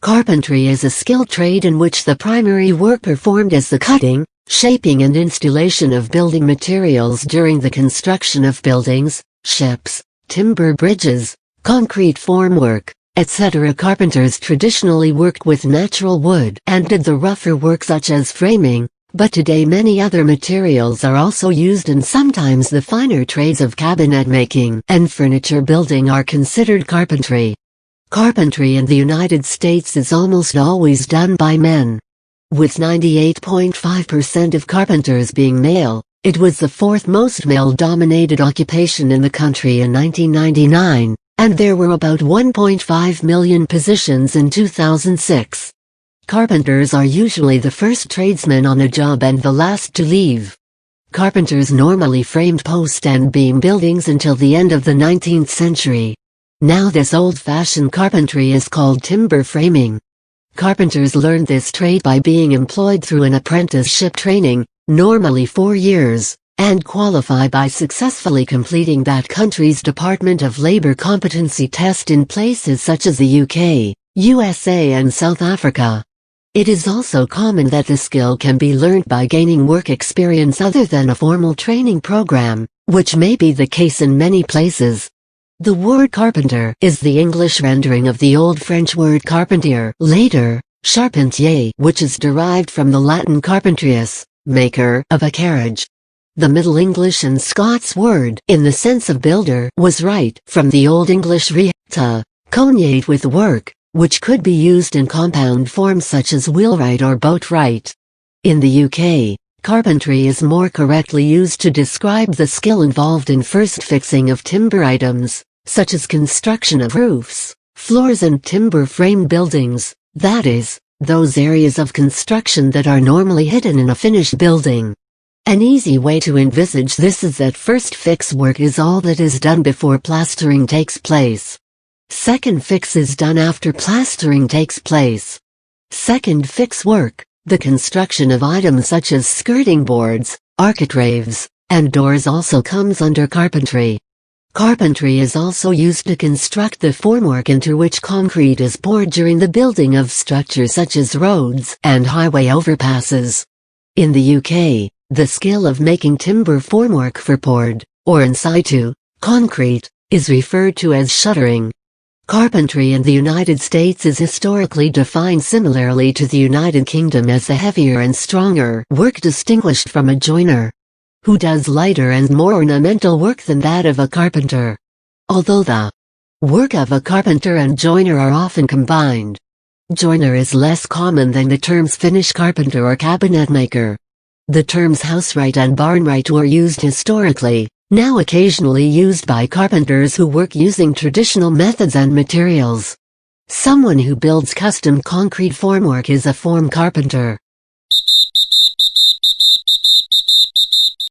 Carpentry is a skilled trade in which the primary work performed is the cutting, shaping and installation of building materials during the construction of buildings, ships, timber bridges, concrete formwork, etc. Carpenters traditionally worked with natural wood and did the rougher work such as framing, but today many other materials are also used, and sometimes the finer trades of cabinet making and furniture building are considered carpentry. Carpentry in the United States is almost always done by men. With 98.5% of carpenters being male, it was the fourth most male-dominated occupation in the country in 1999, and there were about 1.5 million positions in 2006. Carpenters are usually the first tradesmen on a job and the last to leave. Carpenters normally framed post and beam buildings until the end of the 19th century. Now this old-fashioned carpentry is called timber framing. Carpenters learned this trade by being employed through an apprenticeship training, normally 4 years, and qualify by successfully completing that country's Department of Labor competency test in places such as the UK, USA and South Africa. It is also common that the skill can be learned by gaining work experience other than a formal training program, which may be the case in many places. The word carpenter is the English rendering of the Old French word carpentier, later, charpentier, which is derived from the Latin carpentrius, maker of a carriage. The Middle English and Scots word, in the sense of builder, was write, from the Old English reata, cognate with work, which could be used in compound forms such as wheelwright or boatwright. In the UK, carpentry is more correctly used to describe the skill involved in first fixing of timber items, such as construction of roofs, floors and timber-framed buildings, that is, those areas of construction that are normally hidden in a finished building. An easy way to envisage this is that first fix work is all that is done before plastering takes place. Second fix is done after plastering takes place. Second fix work, the construction of items such as skirting boards, architraves, and doors, also comes under carpentry. Carpentry is also used to construct the formwork into which concrete is poured during the building of structures such as roads and highway overpasses. In the UK, the skill of making timber formwork for poured, or in situ, concrete, is referred to as shuttering. Carpentry in the United States is historically defined similarly to the United Kingdom as the heavier and stronger work distinguished from a joiner, who does lighter and more ornamental work than that of a carpenter. Although the work of a carpenter and joiner are often combined, joiner is less common than the terms finish carpenter or cabinet maker. The terms housewright and barnwright were used historically, now occasionally used by carpenters who work using traditional methods and materials. Someone who builds custom concrete formwork is a form carpenter.